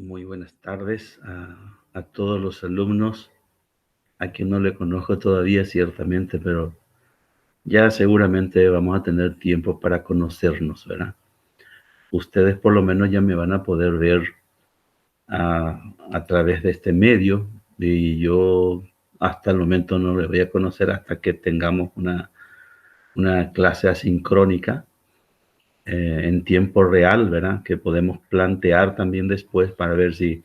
Muy buenas tardes a todos los alumnos, a quien no le conozco todavía ciertamente, pero ya seguramente vamos a tener tiempo para conocernos, ¿verdad? Ustedes por lo menos ya me van a poder ver a través de este medio y yo hasta el momento no les voy a conocer hasta que tengamos una clase asincrónica en tiempo real, ¿verdad? Que podemos plantear también después para ver si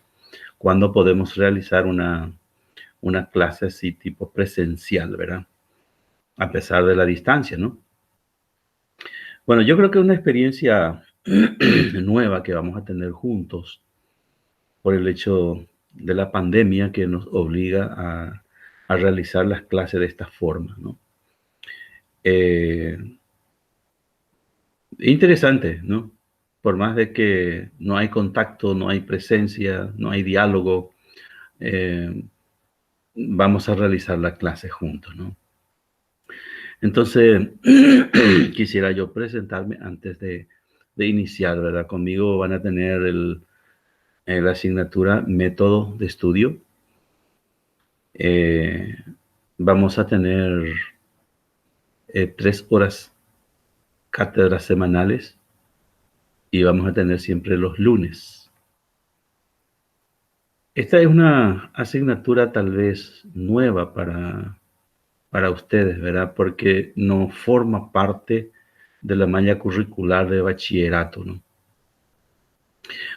cuándo podemos realizar una clase así tipo presencial, ¿verdad? A pesar de la distancia, ¿no? Bueno, yo creo que es una experiencia nueva que vamos a tener juntos por el hecho de la pandemia que nos obliga a realizar las clases de esta forma, ¿no? Eh, Interesante, ¿no? Por más de que no hay contacto, no hay presencia, no hay diálogo, eh, vamos a realizar la clase juntos, ¿no? Entonces, quisiera yo presentarme antes de iniciar, ¿verdad? Conmigo van a tener la asignatura Método de Estudio. Eh, Vamos a tener 3 horas cátedras semanales y vamos a tener siempre los lunes. Esta es una asignatura tal vez nueva para ustedes, ¿verdad? Porque no forma parte de la malla curricular de bachillerato, ¿no?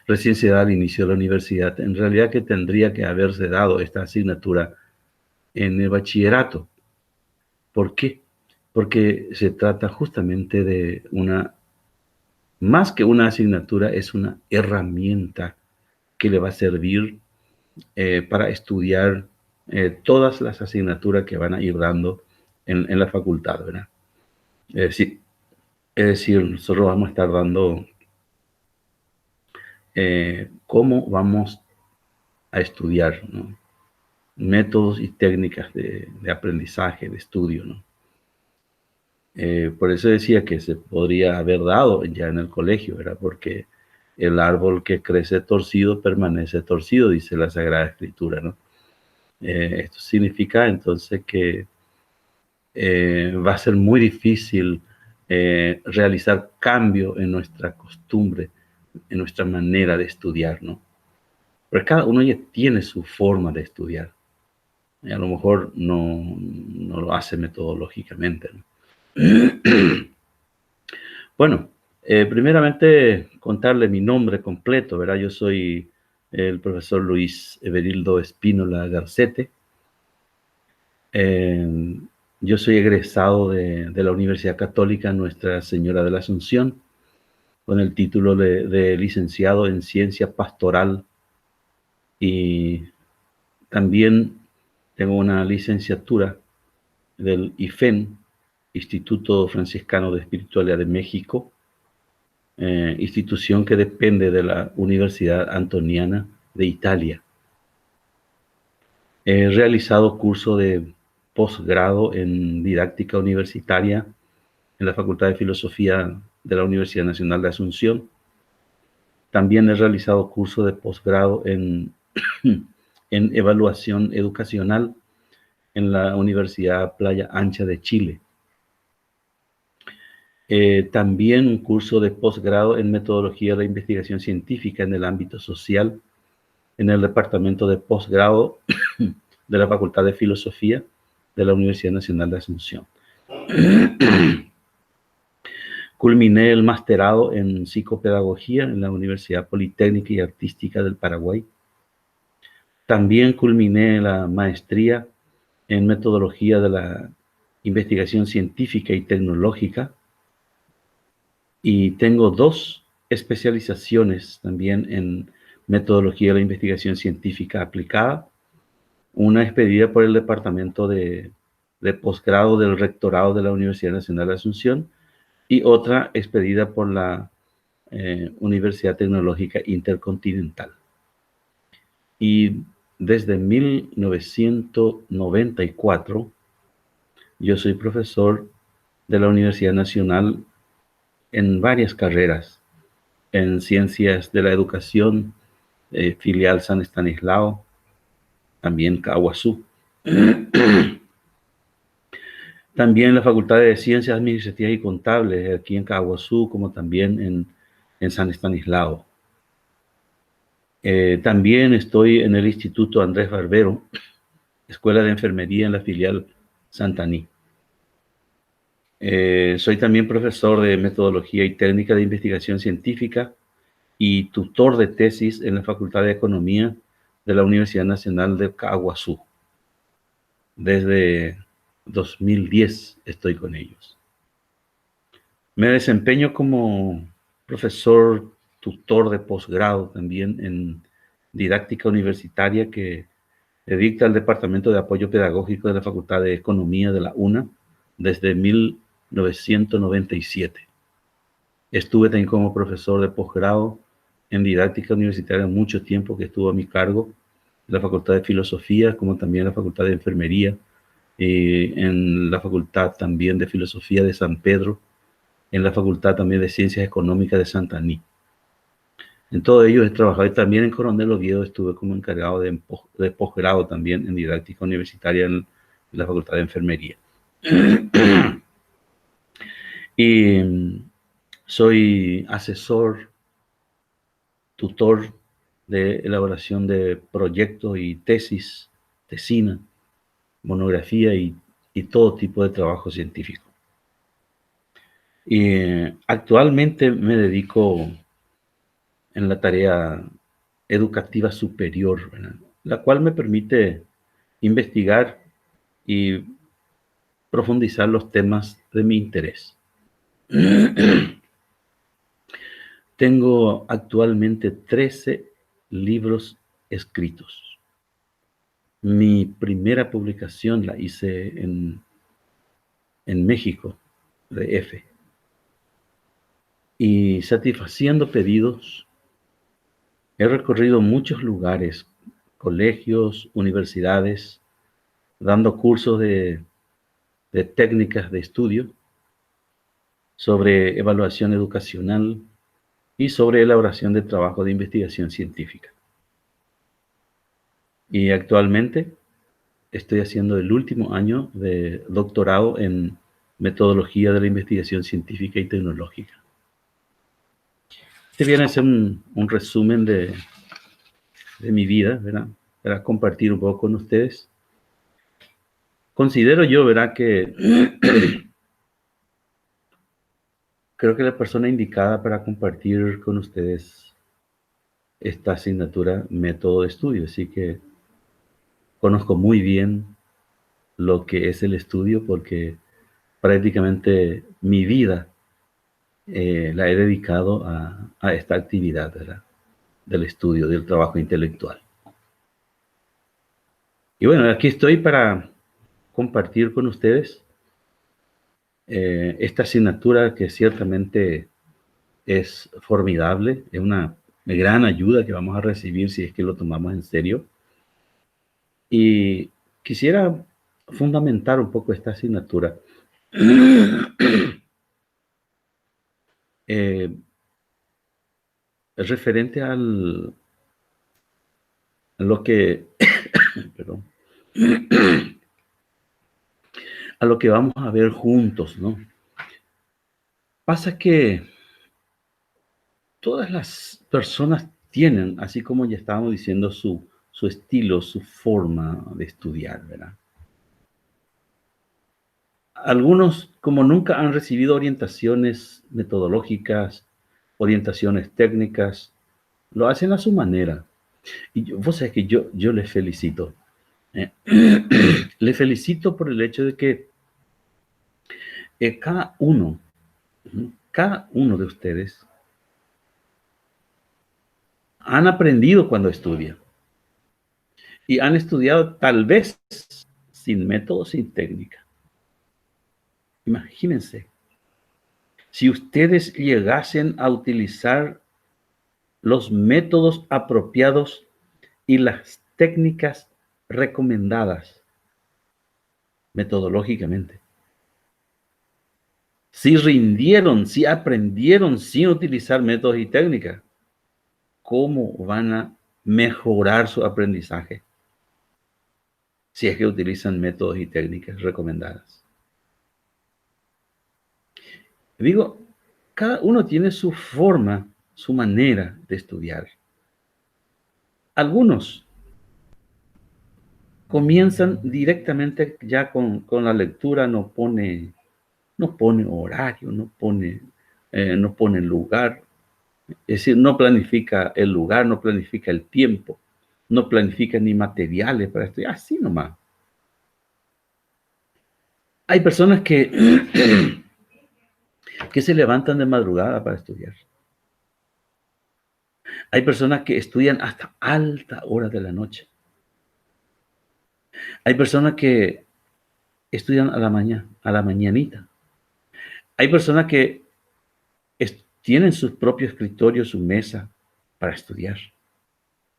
Recién se da al inicio de la universidad. En realidad que tendría que haberse dado esta asignatura en el bachillerato. ¿Por qué? Porque se trata justamente de más que una asignatura, es una herramienta que le va a servir para estudiar todas las asignaturas que van a ir dando en la facultad, ¿verdad? Es decir, nosotros vamos a estar dando cómo vamos a estudiar, ¿no? Métodos y técnicas de aprendizaje, de estudio, ¿no? Por eso decía que se podría haber dado ya en el colegio, ¿verdad? Porque el árbol que crece torcido permanece torcido, dice la Sagrada Escritura, ¿no? Esto significa entonces que va a ser muy difícil realizar cambio en nuestra costumbre, en nuestra manera de estudiar, ¿no? Pero cada uno ya tiene su forma de estudiar. Y a lo mejor no lo hace metodológicamente, ¿no? Bueno, primeramente contarle mi nombre completo, ¿verdad? Yo soy el profesor Luis Everildo Espínola Garcete. Yo soy egresado de la Universidad Católica Nuestra Señora de la Asunción, con el título de licenciado en Ciencia Pastoral, y también tengo una licenciatura del IFEN, Instituto Franciscano de Espiritualidad de México, institución que depende de la Universidad Antoniana de Italia. He realizado curso de posgrado en didáctica universitaria en la Facultad de Filosofía de la Universidad Nacional de Asunción. También he realizado curso de posgrado en evaluación educacional en la Universidad Playa Ancha de Chile. También un curso de posgrado en metodología de investigación científica en el ámbito social en el departamento de posgrado de la Facultad de Filosofía de la Universidad Nacional de Asunción. Culminé el masterado en psicopedagogía en la Universidad Politécnica y Artística del Paraguay. También culminé la maestría en metodología de la investigación científica y tecnológica. Y tengo 2 especializaciones también en metodología de la investigación científica aplicada. Una expedida por el Departamento de Posgrado del Rectorado de la Universidad Nacional de Asunción y otra expedida por la Universidad Tecnológica Intercontinental. Y desde 1994 yo soy profesor de la Universidad Nacional en varias carreras, en ciencias de la educación, filial San Estanislao, también Caguazú. También la Facultad de Ciencias Administrativas y Contables, aquí en Caguazú, como también en San Estanislao. También estoy en el Instituto Andrés Barbero, Escuela de Enfermería en la filial Santaní. Soy también profesor de Metodología y Técnica de Investigación Científica y tutor de tesis en la Facultad de Economía de la Universidad Nacional de Caguazú. Desde 2010 estoy con ellos. Me desempeño como profesor tutor de posgrado también en didáctica universitaria que dicta el Departamento de Apoyo Pedagógico de la Facultad de Economía de la UNA desde 1997. Estuve también como profesor de posgrado en didáctica universitaria mucho tiempo, que estuvo a mi cargo en la Facultad de Filosofía, como también en la Facultad de Enfermería, en la Facultad también de Filosofía de San Pedro, en la Facultad también de Ciencias Económicas de Santaní. En todo ello he trabajado y también en Coronel Oviedo estuve como encargado de posgrado también en didáctica universitaria en la Facultad de Enfermería. Y soy asesor, tutor de elaboración de proyectos y tesis, tesina, monografía y todo tipo de trabajo científico. Y actualmente me dedico en la tarea educativa superior, ¿verdad? La cual me permite investigar y profundizar los temas de mi interés. Tengo actualmente 13 libros escritos. Mi primera publicación la hice en México, de F. Y satisfaciendo pedidos, he recorrido muchos lugares, colegios, universidades, dando cursos de técnicas de estudio sobre evaluación educacional y sobre elaboración de trabajo de investigación científica. Y actualmente estoy haciendo el último año de doctorado en metodología de la investigación científica y tecnológica. Este viene a ser un resumen de mi vida, ¿verdad? Para compartir un poco con ustedes. Considero yo, ¿verdad?, que creo que la persona indicada para compartir con ustedes esta asignatura, método de estudio, así que conozco muy bien lo que es el estudio porque prácticamente mi vida la he dedicado a esta actividad, ¿verdad?, del estudio, del trabajo intelectual. Y bueno, aquí estoy para compartir con ustedes esta asignatura que ciertamente es formidable, es una gran ayuda que vamos a recibir si es que lo tomamos en serio. Y quisiera fundamentar un poco esta asignatura. Referente a lo que, perdón, a lo que vamos a ver juntos, ¿no? Pasa que todas las personas tienen, así como ya estábamos diciendo, su estilo, su forma de estudiar, ¿verdad? Algunos, como nunca han recibido orientaciones metodológicas, orientaciones técnicas, lo hacen a su manera. Y vos sabés que yo les felicito. Les felicito por el hecho de que cada uno de ustedes han aprendido cuando estudian. Y han estudiado tal vez sin método, sin técnica. Imagínense, si ustedes llegasen a utilizar los métodos apropiados y las técnicas recomendadas metodológicamente. Si rindieron, si aprendieron sin utilizar métodos y técnicas, ¿cómo van a mejorar su aprendizaje si es que utilizan métodos y técnicas recomendadas. Digo, cada uno tiene su forma, su manera de estudiar. Algunos comienzan directamente ya con la lectura, no pone horario, no pone lugar, es decir, no planifica el lugar, no planifica el tiempo, no planifica ni materiales para estudiar, así nomás. Hay personas que se levantan de madrugada para estudiar. Hay personas que estudian hasta alta hora de la noche. Hay personas que estudian a la mañanita. Hay personas que tienen su propio escritorio, su mesa para estudiar.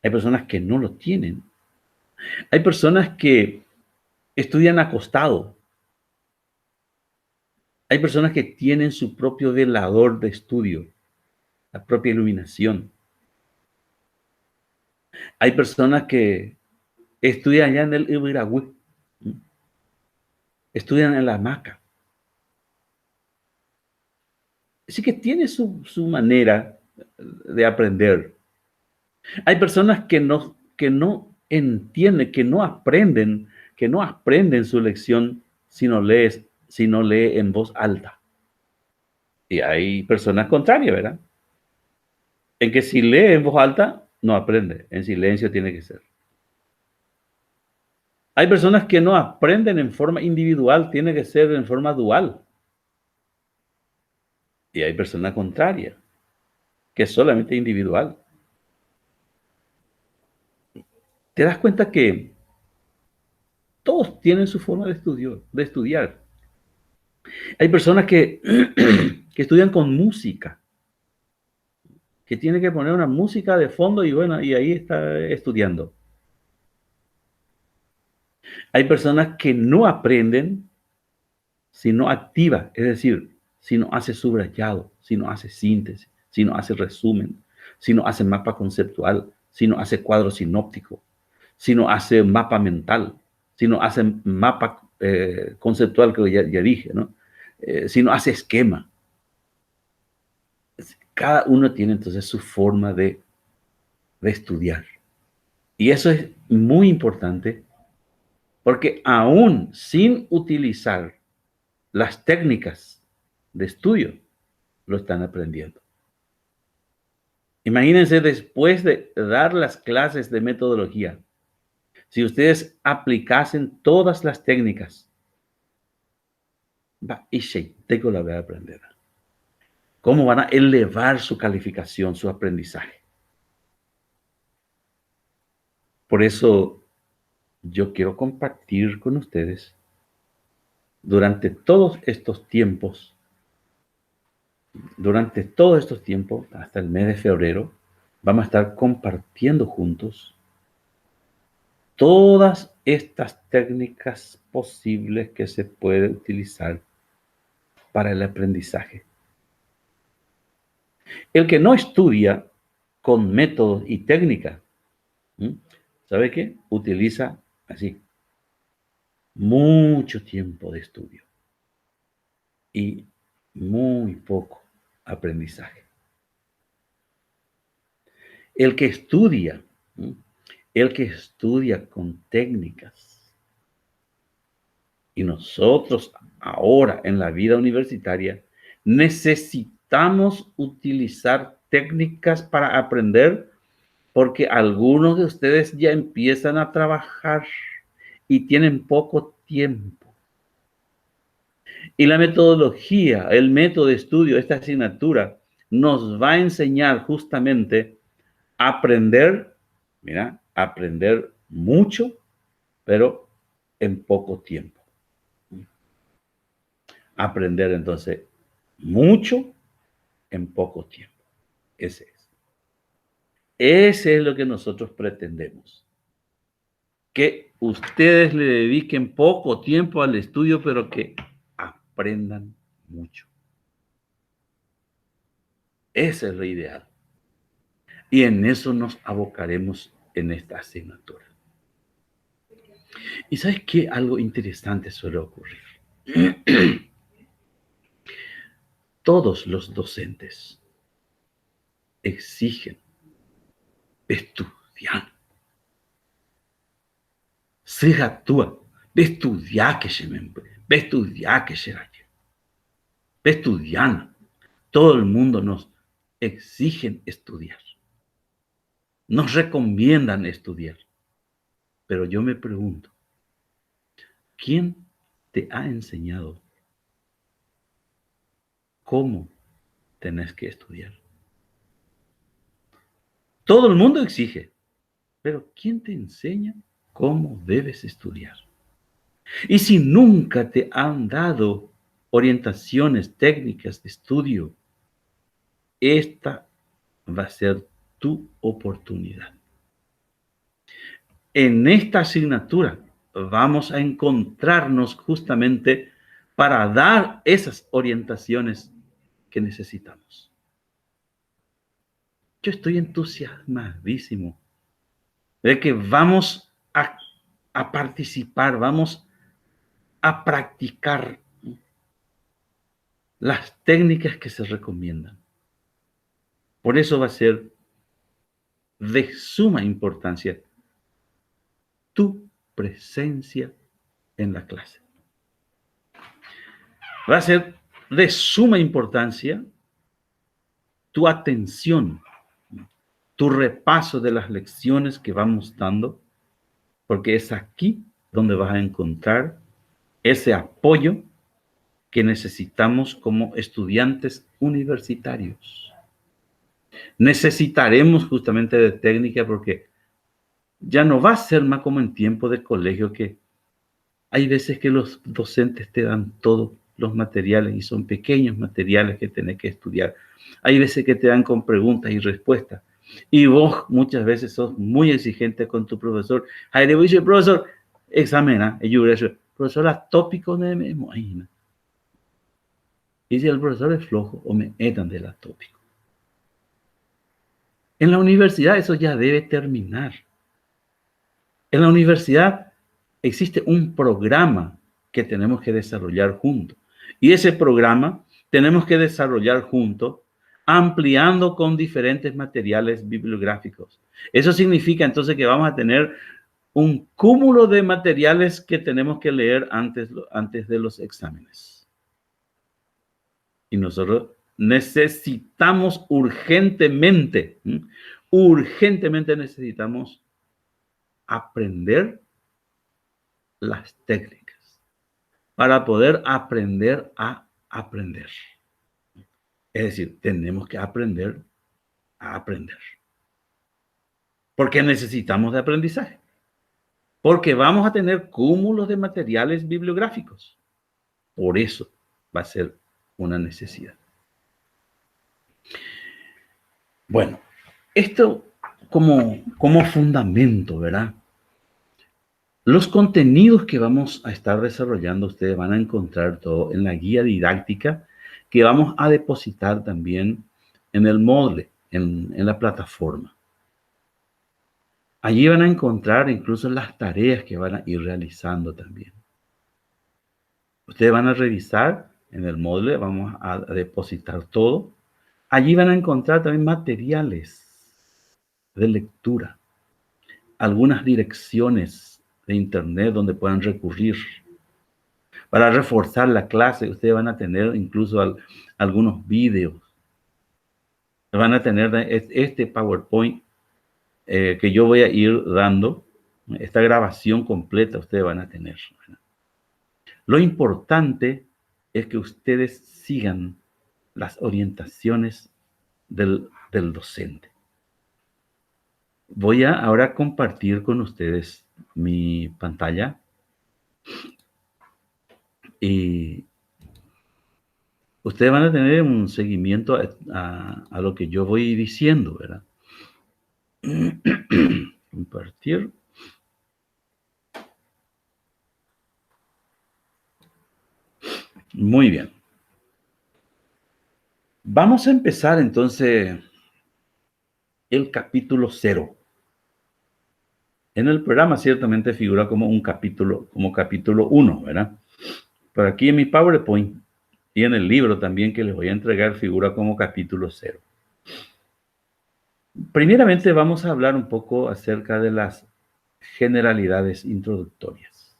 Hay personas que no lo tienen. Hay personas que estudian acostado. Hay personas que tienen su propio velador de estudio, la propia iluminación. Hay personas que estudian allá en el Ibiragüí, estudian en la hamaca. Así que tiene su manera de aprender. Hay personas que no entienden, que no aprenden su lección si no lee en voz alta. Y hay personas contrarias, ¿verdad? En que si lee en voz alta, no aprende. En silencio tiene que ser. Hay personas que no aprenden en forma individual, tiene que ser en forma dual. Y hay personas contrarias, que es solamente individual. Te das cuenta que todos tienen su forma de estudiar. Hay personas que, que estudian con música, que tienen que poner una música de fondo y bueno, y ahí está estudiando. Hay personas que no aprenden si no activa, es decir, si no hace subrayado, si no hace síntesis, si no hace resumen, si no hace mapa conceptual, si no hace cuadro sinóptico, si no hace mapa mental, si no hace mapa conceptual, que ya dije, ¿no? Si no hace esquema. Cada uno tiene entonces su forma de estudiar. Y eso es muy importante porque aún sin utilizar las técnicas de estudio, lo están aprendiendo. Imagínense después de dar las clases de metodología, si ustedes aplicasen todas las técnicas, tengo la voy a aprender. ¿Cómo van a elevar su calificación, su aprendizaje? Por eso yo quiero compartir con ustedes durante todos estos tiempos, hasta el mes de febrero, vamos a estar compartiendo juntos todas estas técnicas posibles que se puede utilizar para el aprendizaje. El que no estudia con métodos y técnicas, ¿sabe qué? Utiliza así mucho tiempo de estudio y muy poco aprendizaje. El que estudia con técnicas, y nosotros ahora en la vida universitaria necesitamos utilizar técnicas para aprender porque algunos de ustedes ya empiezan a trabajar y tienen poco tiempo. Y la metodología, el método de estudio, esta asignatura, nos va a enseñar justamente a aprender mucho, pero en poco tiempo. Aprender entonces mucho en poco tiempo. Ese es lo que nosotros pretendemos. Que ustedes le dediquen poco tiempo al estudio, pero que aprendan mucho. Ese es lo ideal. Y en eso nos abocaremos en esta asignatura. ¿Y sabes qué? Algo interesante suele ocurrir. Todos los docentes exigen estudiar. Se actúa. Ve estudiar que se me... Ve estudiar que se vaya. Ve estudiar. Todo el mundo nos exigen estudiar. Nos recomiendan estudiar. Pero yo me pregunto, ¿quién te ha enseñado cómo tenés que estudiar? Todo el mundo exige, pero ¿quién te enseña cómo debes estudiar? Y si nunca te han dado orientaciones técnicas de estudio, esta va a ser tu oportunidad. En esta asignatura vamos a encontrarnos justamente para dar esas orientaciones que necesitamos. Yo estoy entusiasmadísimo de que vamos a participar, vamos a practicar las técnicas que se recomiendan. Por eso va a ser de suma importancia tu presencia en la clase. Va a ser de suma importancia tu atención, tu repaso de las lecciones que vamos dando, porque es aquí donde vas a encontrar ese apoyo que necesitamos como estudiantes universitarios. Necesitaremos justamente de técnica porque ya no va a ser más como en tiempo de colegio, que hay veces que los docentes te dan todos los materiales y son pequeños materiales que tenés que estudiar. Hay veces que te dan con preguntas y respuestas. Y vos muchas veces sos muy exigente con tu profesor. Ahí le voy a decir, profesor, examina. Y yo voy a decir, profesor, las tópicos no me imagino. Y si el profesor es flojo, o me etan de las tópicos. En la universidad eso ya debe terminar. En la universidad existe un programa que tenemos que desarrollar juntos. Y ese programa tenemos que desarrollar juntos, ampliando con diferentes materiales bibliográficos. Eso significa entonces que vamos a tener un cúmulo de materiales que tenemos que leer antes de los exámenes. Y nosotros necesitamos urgentemente necesitamos aprender las técnicas para poder aprender a aprender. Es decir, tenemos que aprender a aprender. Porque necesitamos de aprendizaje. Porque vamos a tener cúmulos de materiales bibliográficos. Por eso va a ser una necesidad. Bueno, esto como fundamento, ¿verdad? Los contenidos que vamos a estar desarrollando, ustedes van a encontrar todo en la guía didáctica que vamos a depositar también en el Moodle, en la plataforma. Allí van a encontrar incluso las tareas que van a ir realizando también. Ustedes van a revisar en el Moodle, vamos a depositar todo. Allí van a encontrar también materiales de lectura, algunas direcciones de internet donde puedan recurrir. Para reforzar la clase, ustedes van a tener incluso algunos videos. Van a tener este PowerPoint que yo voy a ir dando, esta grabación completa ustedes van a tener. Lo importante es que ustedes sigan las orientaciones del docente. Voy a ahora compartir con ustedes mi pantalla y ustedes van a tener un seguimiento a lo que yo voy diciendo, ¿verdad? Compartir. Muy bien. Vamos a empezar entonces el capítulo 0. En el programa ciertamente figura como un capítulo, como capítulo 1, ¿verdad? Pero aquí en mi PowerPoint y en el libro también que les voy a entregar figura como capítulo 0. Primeramente vamos a hablar un poco acerca de las generalidades introductorias.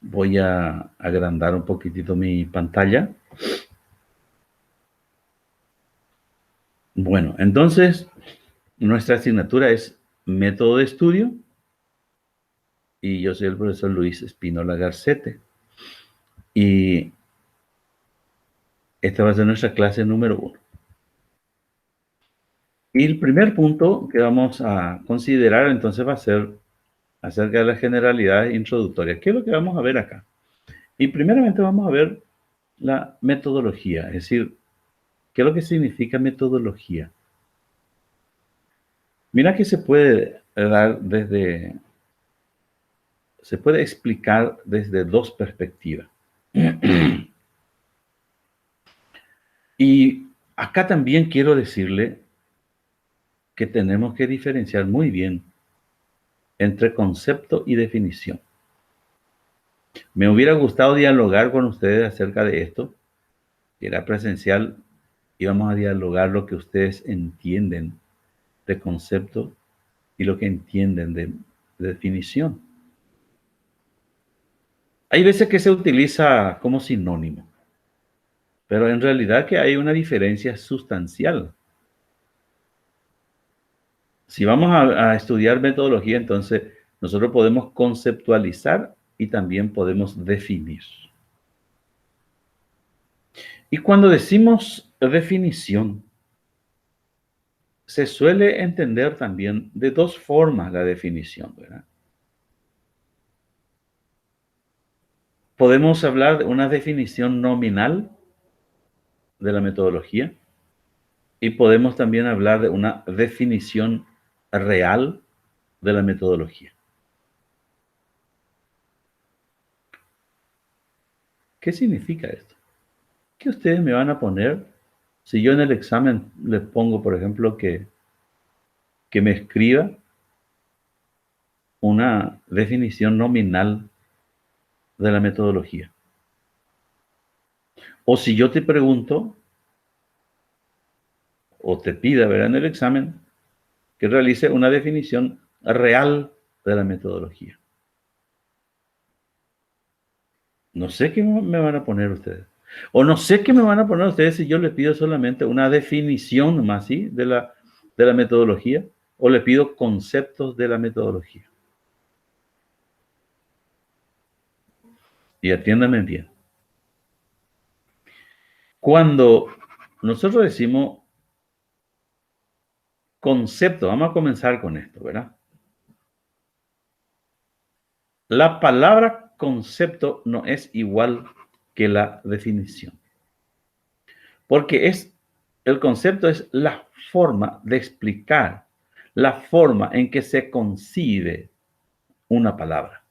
Voy a agrandar un poquitito mi pantalla. Bueno, entonces nuestra asignatura es método de estudio y yo soy el profesor Luis Espínola Garcete. Y esta va a ser nuestra clase número 1. Y el primer punto que vamos a considerar entonces va a ser acerca de las generalidades introductorias. ¿Qué es lo que vamos a ver acá? Y primeramente vamos a ver la metodología, es decir, ¿qué es lo que significa metodología? Mira que se puede dar se puede explicar desde dos perspectivas. Y acá también quiero decirle que tenemos que diferenciar muy bien entre concepto y definición. Me hubiera gustado dialogar con ustedes acerca de esto, que era presencial, íbamos a dialogar lo que ustedes entienden de concepto y lo que entienden de definición. Hay veces que se utiliza como sinónimo, pero en realidad que hay una diferencia sustancial. Si vamos a estudiar metodología, entonces nosotros podemos conceptualizar y también podemos definir. Y cuando decimos definición, se suele entender también de dos formas la definición, ¿verdad? Podemos hablar de una definición nominal de la metodología y podemos también hablar de una definición real de la metodología. ¿Qué significa esto? ¿Qué ustedes me van a poner si yo en el examen les pongo, por ejemplo, que me escriba una definición nominal de la metodología? O si yo te pregunto o te pida, ¿verdad?, en el examen, que realice una definición real de la metodología. No sé qué me van a poner ustedes. O no sé qué me van a poner ustedes si yo les pido solamente una definición más, ¿sí?, de la metodología, o les pido conceptos de la metodología. Y atiéndanme bien. Cuando nosotros decimos concepto, vamos a comenzar con esto, ¿verdad? La palabra concepto no es igual que la definición. Porque el concepto es la forma de explicar, la forma en que se concibe una palabra,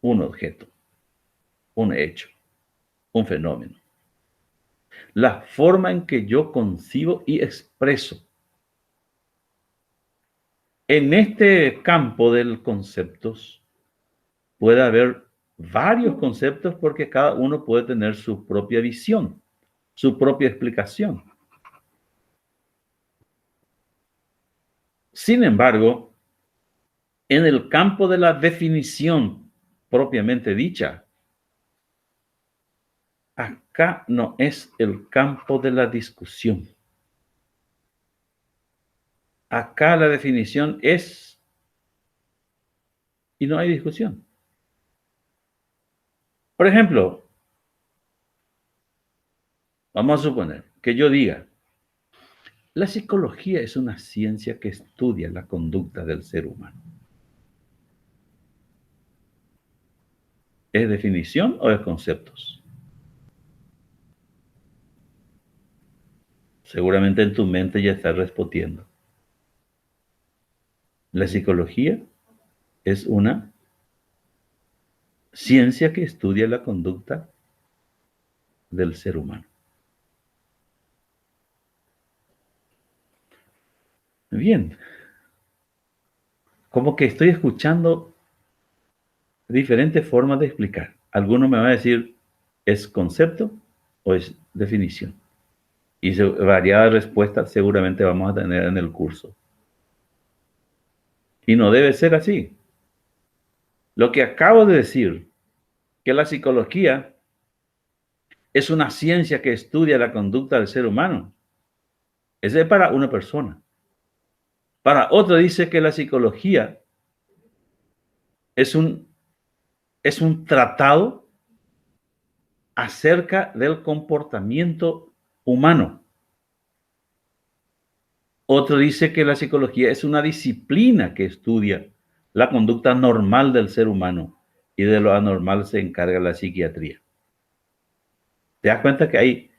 un objeto, un hecho, un fenómeno. La forma en que yo concibo y expreso. En este campo de los conceptos puede haber varios conceptos porque cada uno puede tener su propia visión, su propia explicación. Sin embargo, en el campo de la definición propiamente dicha, acá no es el campo de la discusión. Acá la definición es y no hay discusión. Por ejemplo, vamos a suponer que yo diga, la psicología es una ciencia que estudia la conducta del ser humano. ¿Es definición o es conceptos? Seguramente en tu mente ya estás respondiendo. La psicología es una ciencia que estudia la conducta del ser humano. Bien, como que estoy escuchando diferentes formas de explicar. Algunos me van a decir, ¿es concepto o es definición? Y variadas respuestas seguramente vamos a tener en el curso. Y no debe ser así. Lo que acabo de decir, que la psicología es una ciencia que estudia la conducta del ser humano, ese es para una persona. Para otro dice que la psicología es un tratado acerca del comportamiento humano. Otro dice que la psicología es una disciplina que estudia la conducta normal del ser humano y de lo anormal se encarga la psiquiatría. Te das cuenta que hay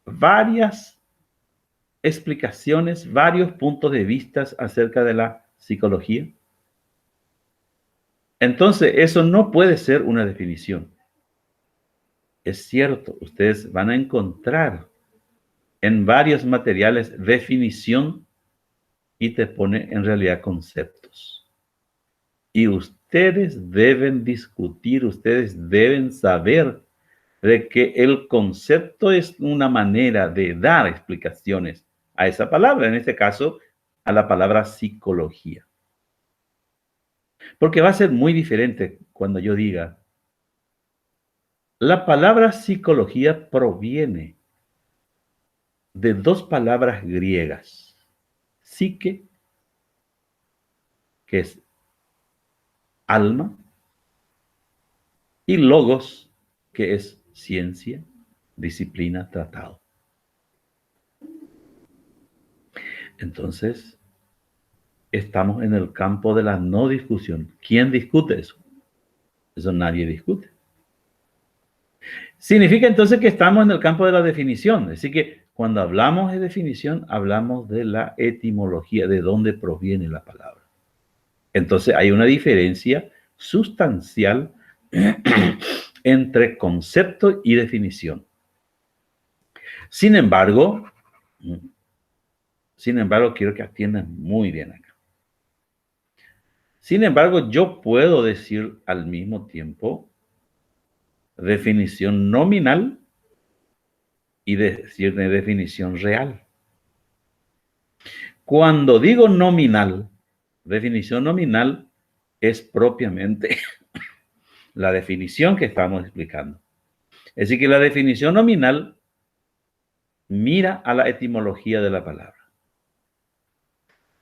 varias explicaciones, varios puntos de vista acerca de la psicología. Entonces, eso no puede ser una definición. Es cierto, ustedes van a encontrar en varios materiales definición y te pone en realidad conceptos. Y ustedes deben discutir, ustedes deben saber de que el concepto es una manera de dar explicaciones a esa palabra, en este caso, a la palabra psicología. Porque va a ser muy diferente cuando yo diga, la palabra psicología proviene de dos palabras griegas, psique, que es alma, y logos, que es ciencia, disciplina, tratado. Entonces, estamos en el campo de la no discusión. ¿Quién discute eso? Eso nadie discute. Significa entonces que estamos en el campo de la definición. Así que cuando hablamos de definición, hablamos de la etimología, de dónde proviene la palabra. Entonces hay una diferencia sustancial entre concepto y definición. Sin embargo, quiero que atiendan muy bien acá. Sin embargo, yo puedo decir al mismo tiempo definición nominal y decir de definición real. Cuando digo nominal, definición nominal es propiamente la definición que estamos explicando. Es decir, que la definición nominal mira a la etimología de la palabra.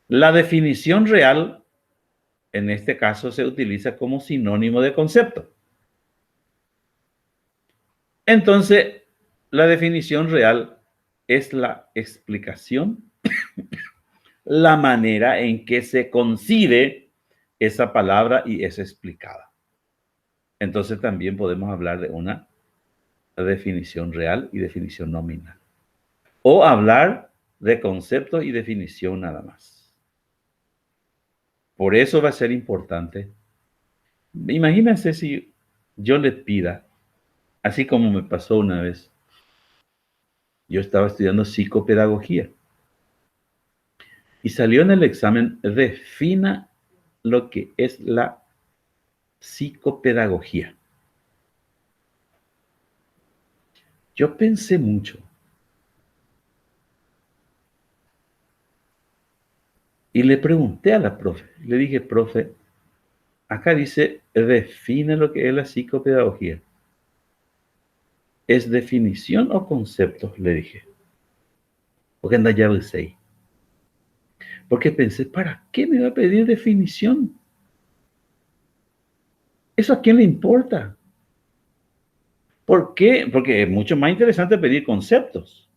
La definición real, en este caso, se utiliza como sinónimo de concepto. Entonces, la definición real es la explicación, la manera en que se concibe esa palabra y es explicada. Entonces, también podemos hablar de una definición real y definición nominal. O hablar de concepto y definición nada más. Por eso va a ser importante. Imagínense si yo le pida, así como me pasó una vez, yo estaba estudiando psicopedagogía y salió en el examen, defina lo que es la psicopedagogía. Yo pensé mucho y le pregunté a la profe, le dije, profe, acá dice, define lo que es la psicopedagogía. ¿Es definición o concepto? Le dije. Porque anda ya sé. Porque pensé, ¿para qué me va a pedir definición? ¿Eso a quién le importa? ¿Por qué? Porque es mucho más interesante pedir conceptos.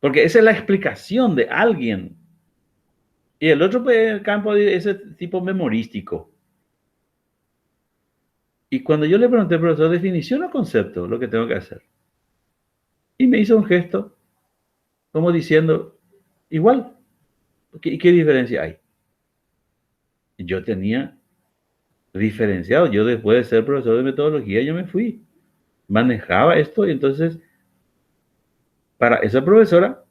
Porque esa es la explicación de alguien. Y el otro pues, el campo de ese tipo memorístico. Y cuando yo le pregunté al profesor, definición o concepto, lo que tengo que hacer. Y me hizo un gesto, como diciendo, igual. ¿Qué diferencia hay? Yo tenía diferenciado. Yo después de ser profesor de metodología, yo me fui. Manejaba esto y entonces, para esa profesora,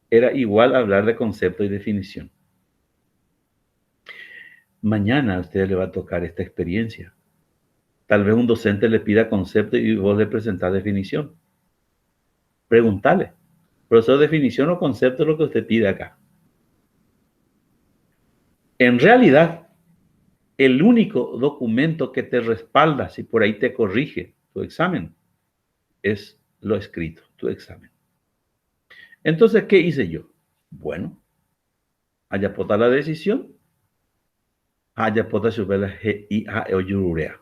era igual a hablar de concepto y definición. Mañana a usted le va a tocar esta experiencia. Tal vez un docente le pida concepto y vos le presentás definición. Preguntale, profesor, definición o concepto es lo que usted pide acá. En realidad, el único documento que te respalda, si por ahí te corrige tu examen, es lo escrito, tu examen. Entonces, ¿qué hice yo? Bueno, allá pota la decisión, allá pota subir y a oyurea.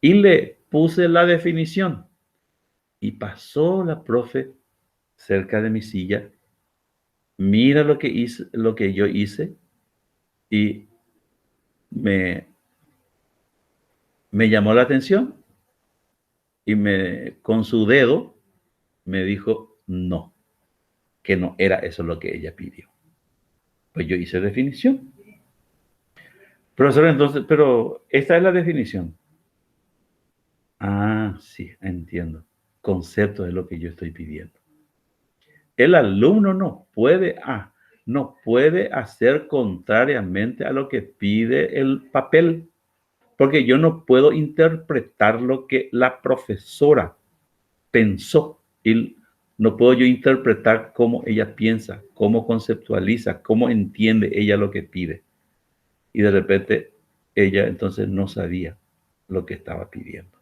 Y le puse la definición. Y pasó la profe cerca de mi silla, mira lo que hice, lo que yo hice, y me llamó la atención y con su dedo me dijo no, que no era eso lo que ella pidió. Pues yo hice definición. Profesor, entonces, pero esta es la definición. Ah, sí, entiendo. Concepto es lo que yo estoy pidiendo. El alumno no puede hacer contrariamente a lo que pide el papel, porque yo no puedo interpretar lo que la profesora pensó y no puedo yo interpretar cómo ella piensa, cómo conceptualiza, cómo entiende ella lo que pide. Y de repente ella entonces no sabía lo que estaba pidiendo.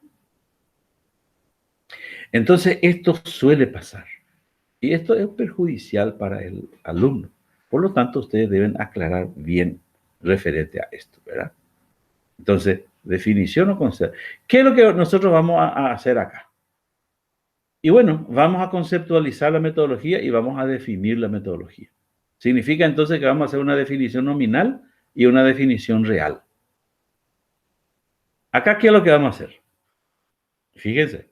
Entonces esto suele pasar y esto es perjudicial para el alumno. Por lo tanto, ustedes deben aclarar bien referente a esto, ¿verdad? Entonces, definición o concepto. ¿Qué es lo que nosotros vamos a hacer acá? Y bueno, vamos a conceptualizar la metodología y vamos a definir la metodología. Significa entonces que vamos a hacer una definición nominal y una definición real. Acá, ¿qué es lo que vamos a hacer? Fíjense,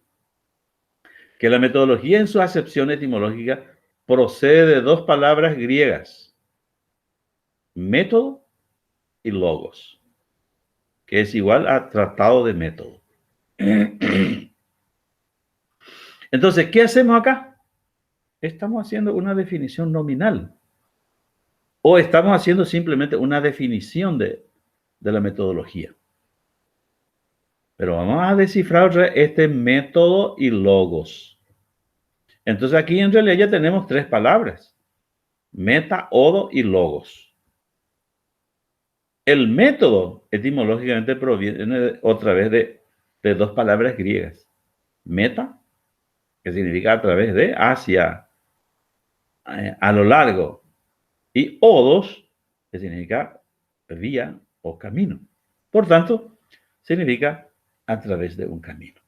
que la metodología en su acepción etimológica procede de dos palabras griegas, método y logos, que es igual a tratado de método. Entonces, ¿qué hacemos acá? Estamos haciendo una definición nominal o estamos haciendo simplemente una definición de la metodología. Pero vamos a descifrar este método y logos. Entonces aquí en realidad ya tenemos tres palabras, meta, odo y logos. El método etimológicamente proviene otra vez de dos palabras griegas. Meta, que significa a través de, hacia, a lo largo. Y odos, que significa vía o camino. Por tanto, significa a través de un camino.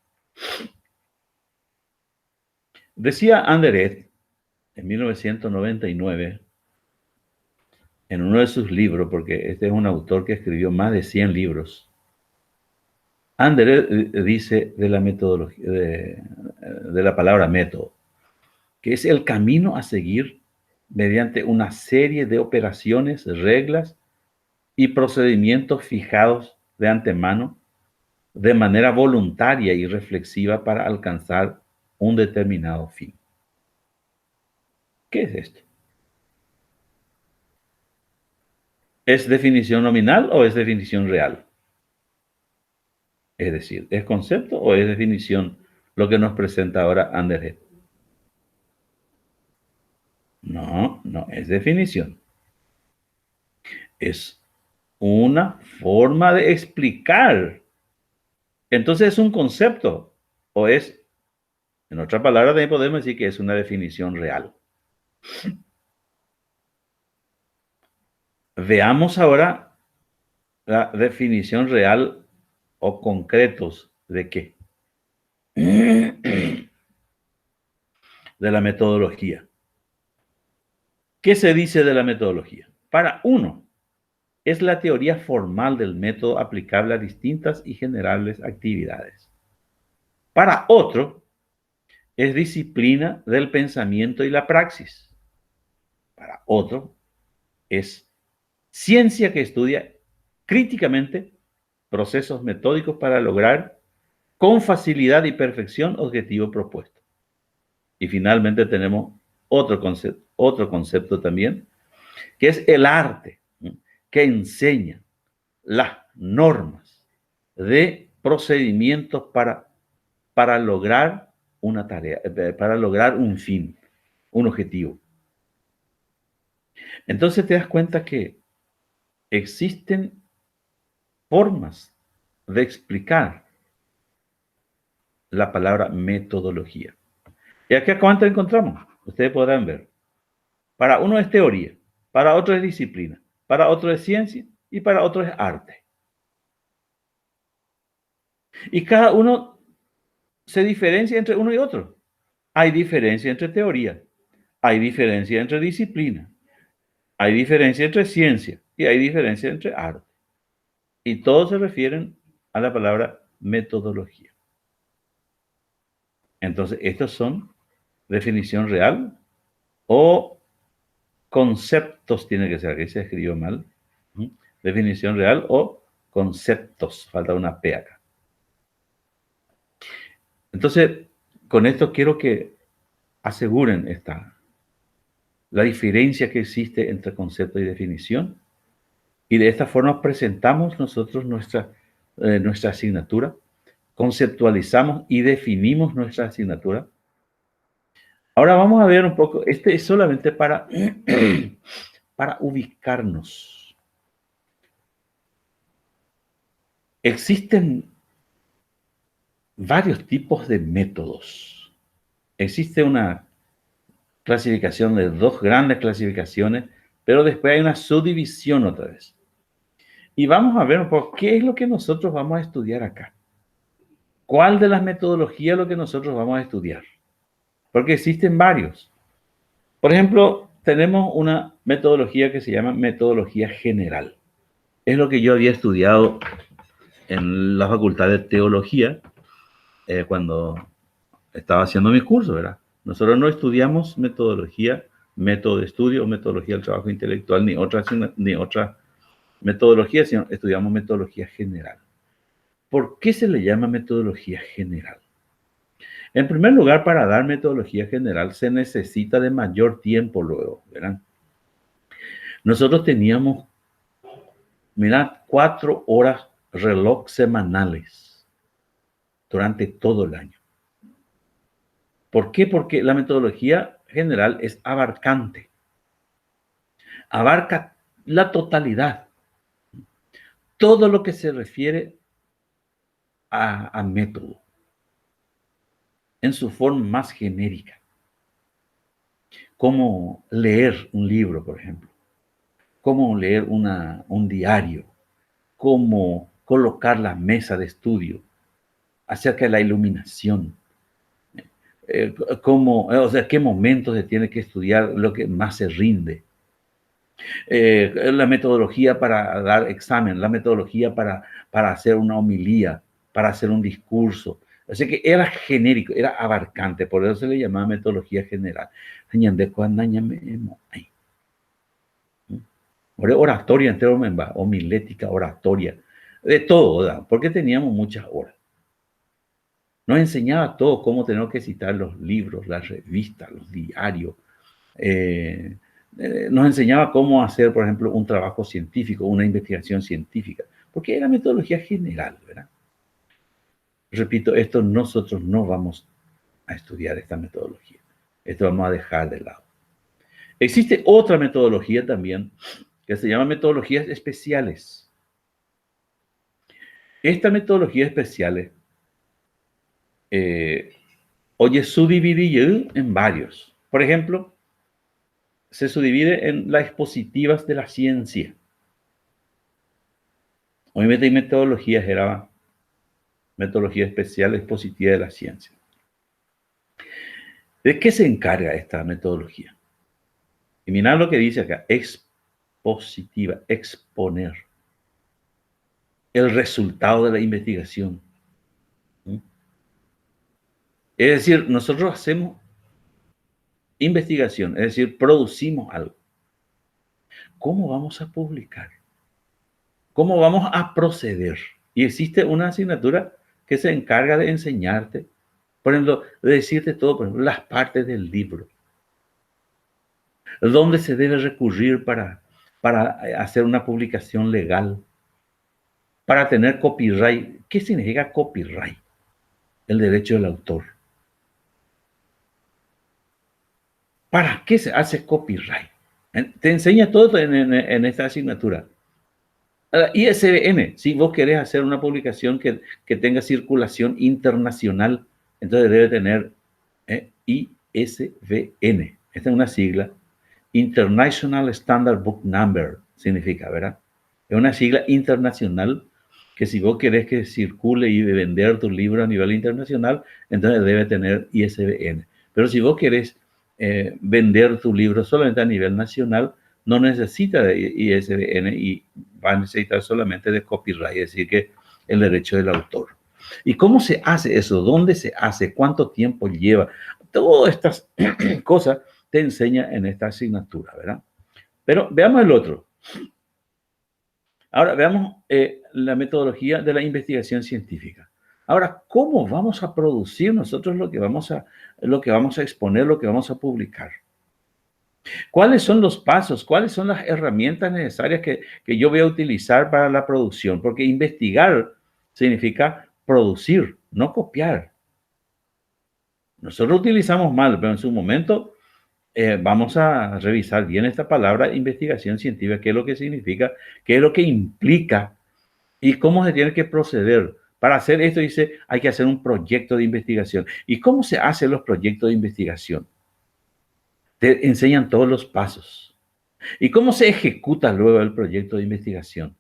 Decía Andereth en 1999, en uno de sus libros, porque este es un autor que escribió más de 100 libros, Andereth dice de la metodología, de la palabra método, que es el camino a seguir mediante una serie de operaciones, reglas y procedimientos fijados de antemano de manera voluntaria y reflexiva para alcanzar un determinado fin. ¿Qué es esto? ¿Es definición nominal o es definición real? Es decir, ¿es concepto o es definición lo que nos presenta ahora Anderhead? No, no es definición. Es una forma de explicar. Entonces, ¿es un concepto o es, en otra palabra, también podemos decir que es una definición real? Veamos ahora la definición real o concretos de qué? De la metodología. ¿Qué se dice de la metodología? Para uno, es la teoría formal del método aplicable a distintas y generables actividades. Para otro, es disciplina del pensamiento y la praxis. Para otro, es ciencia que estudia críticamente procesos metódicos para lograr con facilidad y perfección objetivo propuesto. Y finalmente tenemos otro concepto también, que es el arte, que enseña las normas de procedimientos para lograr una tarea, para lograr un fin, un objetivo. Entonces te das cuenta que existen formas de explicar la palabra metodología. ¿Y aquí a cuánto encontramos? Ustedes podrán ver. Para uno es teoría, para otro es disciplina, para otro es ciencia y para otro es arte. Y cada uno se diferencia entre uno y otro. Hay diferencia entre teoría, hay diferencia entre disciplina, hay diferencia entre ciencia y hay diferencia entre arte. Y todos se refieren a la palabra metodología. Entonces, estos son definición real o conceptos, tiene que ser, aquí se escribió mal. Definición real o conceptos, falta una P acá. Entonces, con esto quiero que aseguren la diferencia que existe entre concepto y definición. Y de esta forma presentamos nosotros nuestra asignatura, conceptualizamos y definimos nuestra asignatura. Ahora vamos a ver un poco, este es solamente para ubicarnos. Existen varios tipos de métodos. Existe una clasificación de dos grandes clasificaciones, pero después hay una subdivisión otra vez. Y vamos a ver un poco qué es lo que nosotros vamos a estudiar acá. ¿Cuál de las metodologías es lo que nosotros vamos a estudiar? Porque existen varios. Por ejemplo, tenemos una metodología que se llama metodología general. Es lo que yo había estudiado en la Facultad de Teología cuando estaba haciendo mi curso, ¿verdad? Nosotros no estudiamos metodología, método de estudio o metodología del trabajo intelectual, ni otra metodología, sino estudiamos metodología general. ¿Por qué se le llama metodología general? En primer lugar, para dar metodología general se necesita de mayor tiempo luego, ¿verdad? Nosotros teníamos, mirad, 4 horas reloj semanales durante todo el año. ¿Por qué? Porque la metodología general es abarcante. Abarca la totalidad. Todo lo que se refiere a método en su forma más genérica. Cómo leer un libro, por ejemplo. Cómo leer un diario. Cómo colocar la mesa de estudio. Acerca de la iluminación. Qué momentos se tiene que estudiar lo que más se rinde. La metodología para dar examen, la metodología para hacer una homilía, para hacer un discurso. Así que era genérico, era abarcante, por eso se le llamaba metodología general. Oratoria entero, homilética, oratoria, de todo, ¿verdad? Porque teníamos muchas horas. Nos enseñaba todo, cómo tenemos que citar los libros, las revistas, los diarios. Nos enseñaba cómo hacer, por ejemplo, un trabajo científico, una investigación científica, porque era metodología general, ¿verdad? Repito, esto nosotros no vamos a estudiar esta metodología. Esto vamos a dejar de lado. Existe otra metodología también que se llama metodologías especiales. Esta metodología especiales oye, subdividida en varios. Por ejemplo, se subdivide en las expositivas de la ciencia. Obviamente hay metodologías, era metodología especial expositiva de la ciencia. ¿De qué se encarga esta metodología? Y mirad lo que dice acá, expositiva, exponer el resultado de la investigación. Es decir, nosotros hacemos investigación, es decir, producimos algo. ¿Cómo vamos a publicar? ¿Cómo vamos a proceder? Y existe una asignatura que se encarga de enseñarte, por ejemplo, de decirte todo, por ejemplo, las partes del libro. ¿Dónde se debe recurrir para hacer una publicación legal? Para tener copyright. ¿Qué significa copyright? El derecho del autor. ¿Para qué se hace copyright? Te enseña todo en esta asignatura. ISBN, si vos querés hacer una publicación que tenga circulación internacional, entonces debe tener ISBN. Esta es una sigla. International Standard Book Number significa, ¿verdad? Es una sigla internacional que si vos querés que circule y vender tu libro a nivel internacional, entonces debe tener ISBN. Pero si vos querés vender tu libro solamente a nivel nacional, no necesita de ISBN y va a necesitar solamente de copyright, es decir, que el derecho del autor. ¿Y cómo se hace eso? ¿Dónde se hace? ¿Cuánto tiempo lleva? Todas estas cosas te enseña en esta asignatura, ¿verdad? Pero veamos el otro. Ahora veamos la metodología de la investigación científica. Ahora, ¿cómo vamos a producir nosotros lo que vamos a exponer, lo que vamos a publicar? ¿Cuáles son los pasos? ¿Cuáles son las herramientas necesarias que yo voy a utilizar para la producción? Porque investigar significa producir, no copiar. Nosotros utilizamos mal, pero en su momento vamos a revisar bien esta palabra investigación científica, qué es lo que significa, qué es lo que implica y cómo se tiene que proceder. Para hacer esto, dice, hay que hacer un proyecto de investigación. ¿Y cómo se hacen los proyectos de investigación? Te enseñan todos los pasos. ¿Y cómo se ejecuta luego el proyecto de investigación?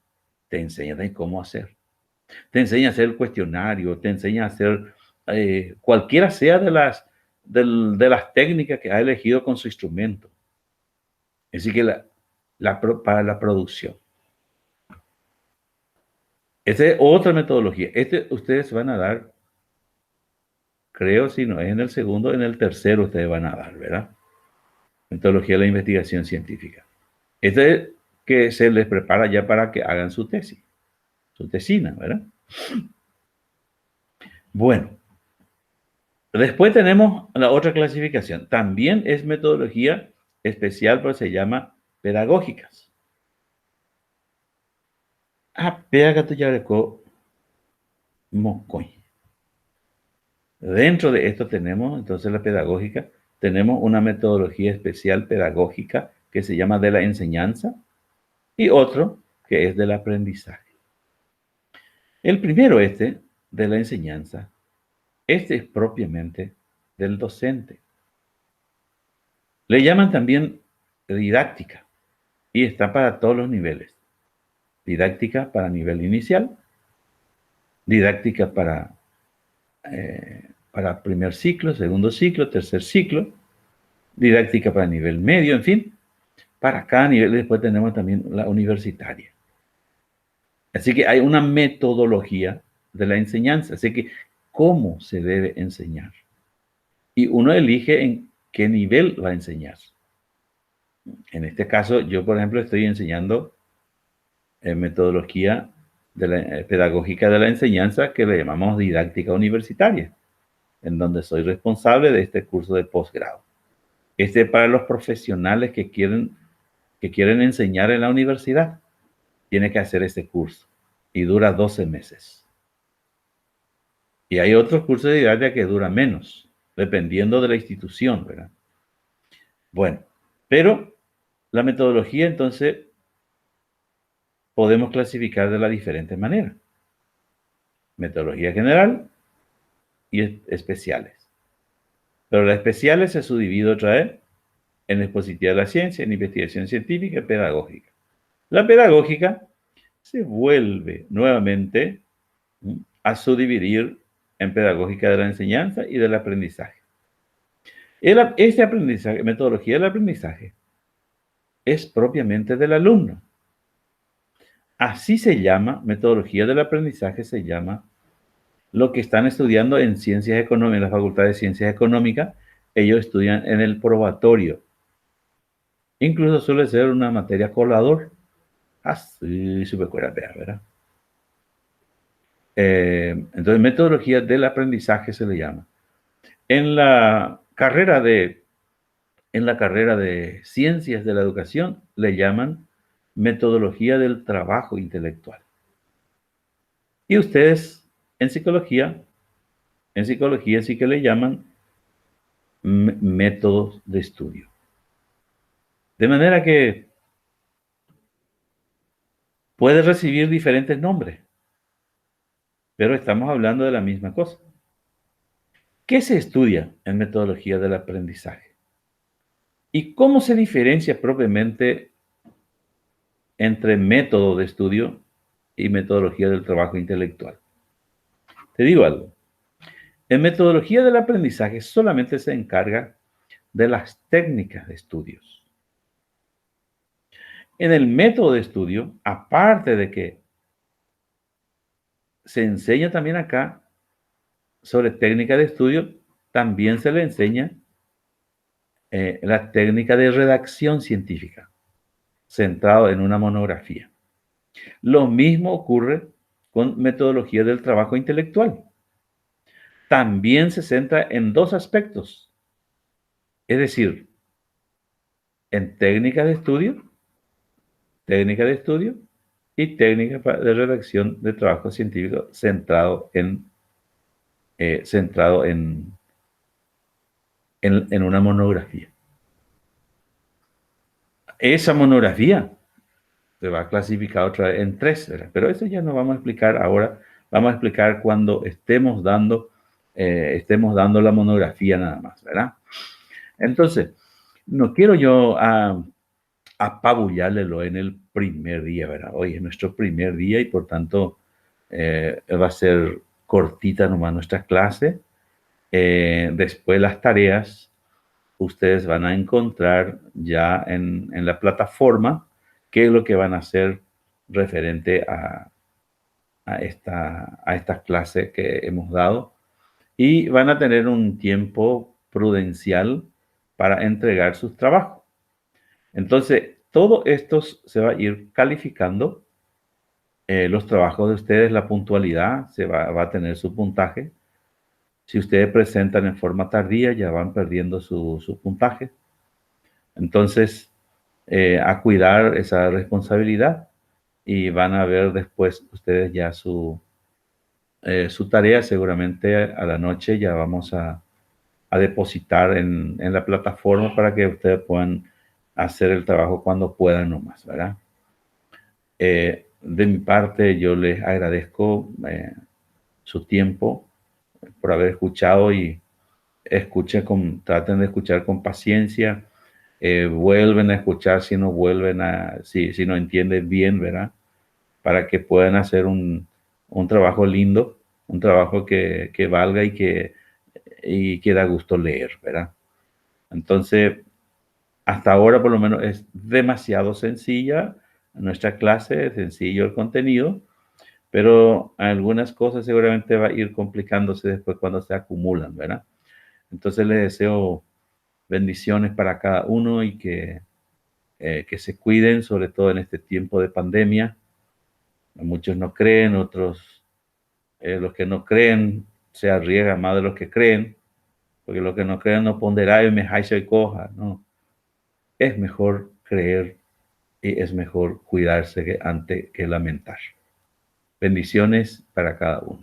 Te enseñan de cómo hacer. Te enseña a hacer el cuestionario, te enseña a hacer cualquiera sea de las técnicas que ha elegido con su instrumento. Así que para la producción. Esta es otra metodología. Ustedes van a dar, creo, si no es en el segundo, en el tercero ustedes van a dar, ¿verdad? Metodología de la investigación científica. Este es que se les prepara ya para que hagan su tesis, su tesina, ¿verdad? Bueno, después tenemos la otra clasificación. También es metodología especial, pero se llama pedagógicas. Pega tu yareco mocoy. Dentro de esto tenemos entonces la pedagógica, tenemos una metodología especial pedagógica que se llama de la enseñanza y otro que es del aprendizaje. El primero de la enseñanza, este es propiamente del docente. Le llaman también didáctica y está para todos los niveles. Didáctica para nivel inicial, didáctica para primer ciclo, segundo ciclo, tercer ciclo, didáctica para nivel medio, en fin, para cada nivel. Después tenemos también la universitaria. Así que hay una metodología de la enseñanza, así que cómo se debe enseñar. Y uno elige en qué nivel va a enseñar. En este caso, yo, por ejemplo, estoy enseñando metodología pedagógica de la enseñanza que le llamamos didáctica universitaria, en donde soy responsable de este curso de posgrado. Este es para los profesionales que quieren enseñar en la universidad. Tiene que hacer este curso y dura 12 meses. Y hay otros cursos de didáctica que duran menos, dependiendo de la institución, ¿verdad? Bueno, pero la metodología entonces podemos clasificar de las diferentes maneras. Metodología general y especiales. Pero las especiales se subdividen otra vez en expositiva de la ciencia, en investigación científica y pedagógica. La pedagógica se vuelve nuevamente a subdividir en pedagógica de la enseñanza y del aprendizaje. Este aprendizaje, metodología del aprendizaje, es propiamente del alumno. Así se llama, metodología del aprendizaje se llama lo que están estudiando en ciencias económicas, en la Facultad de Ciencias Económicas, ellos estudian en el probatorio. Incluso suele ser una materia colador. Así se puede ver, ¿verdad? Entonces, metodología del aprendizaje se le llama. En la carrera de en la carrera de Ciencias de la Educación le llaman metodología del trabajo intelectual. Y ustedes en psicología sí que le llaman métodos de estudio. De manera que puede recibir diferentes nombres, pero estamos hablando de la misma cosa. ¿Qué se estudia en metodología del aprendizaje? ¿Y cómo se diferencia propiamente entre método de estudio y metodología del trabajo intelectual? Te digo algo. En metodología del aprendizaje solamente se encarga de las técnicas de estudios. En el método de estudio, aparte de que se enseña también acá sobre técnica de estudio, también se le enseña la técnica de redacción científica, centrado en una monografía. Lo mismo ocurre con metodología del trabajo intelectual. También se centra en dos aspectos, es decir, en técnica de estudio y técnica de redacción de trabajo científico centrado en una monografía. Esa monografía se va a clasificar otra vez en tres, ¿verdad? Pero eso ya no vamos a explicar ahora. Vamos a explicar cuando estemos dando la monografía nada más, ¿verdad? Entonces, no quiero yo apabullárlelo en el primer día, ¿verdad? Hoy es nuestro primer día y por tanto va a ser cortita nomás nuestra clase. Después las tareas ustedes van a encontrar ya en la plataforma qué es lo que van a hacer referente a esta clase que hemos dado y van a tener un tiempo prudencial para entregar sus trabajos. Entonces, todo esto se va a ir calificando. Los trabajos de ustedes, la puntualidad, va a tener su puntaje. Si ustedes presentan en forma tardía, ya van perdiendo su puntaje. Entonces, a cuidar esa responsabilidad y van a ver después ustedes ya su tarea. Seguramente a la noche ya vamos a depositar en la plataforma para que ustedes puedan hacer el trabajo cuando puedan nomás, ¿verdad? De mi parte, yo les agradezco su tiempo por haber escuchado y traten de escuchar con paciencia, vuelven a escuchar si no si no entienden bien, ¿verdad? Para que puedan hacer un trabajo lindo, un trabajo que valga y que da gusto leer, ¿verdad? Entonces, hasta ahora por lo menos es demasiado sencilla nuestra clase, es sencillo el contenido, pero algunas cosas seguramente va a ir complicándose después cuando se acumulan, ¿verdad? Entonces les deseo bendiciones para cada uno y que se cuiden, sobre todo en este tiempo de pandemia. Muchos no creen, otros, los que no creen, se arriesgan más de los que creen, porque los que no creen no ponderáis, me y coja, ¿no? Es mejor creer y es mejor cuidarse antes que lamentar. Bendiciones para cada uno.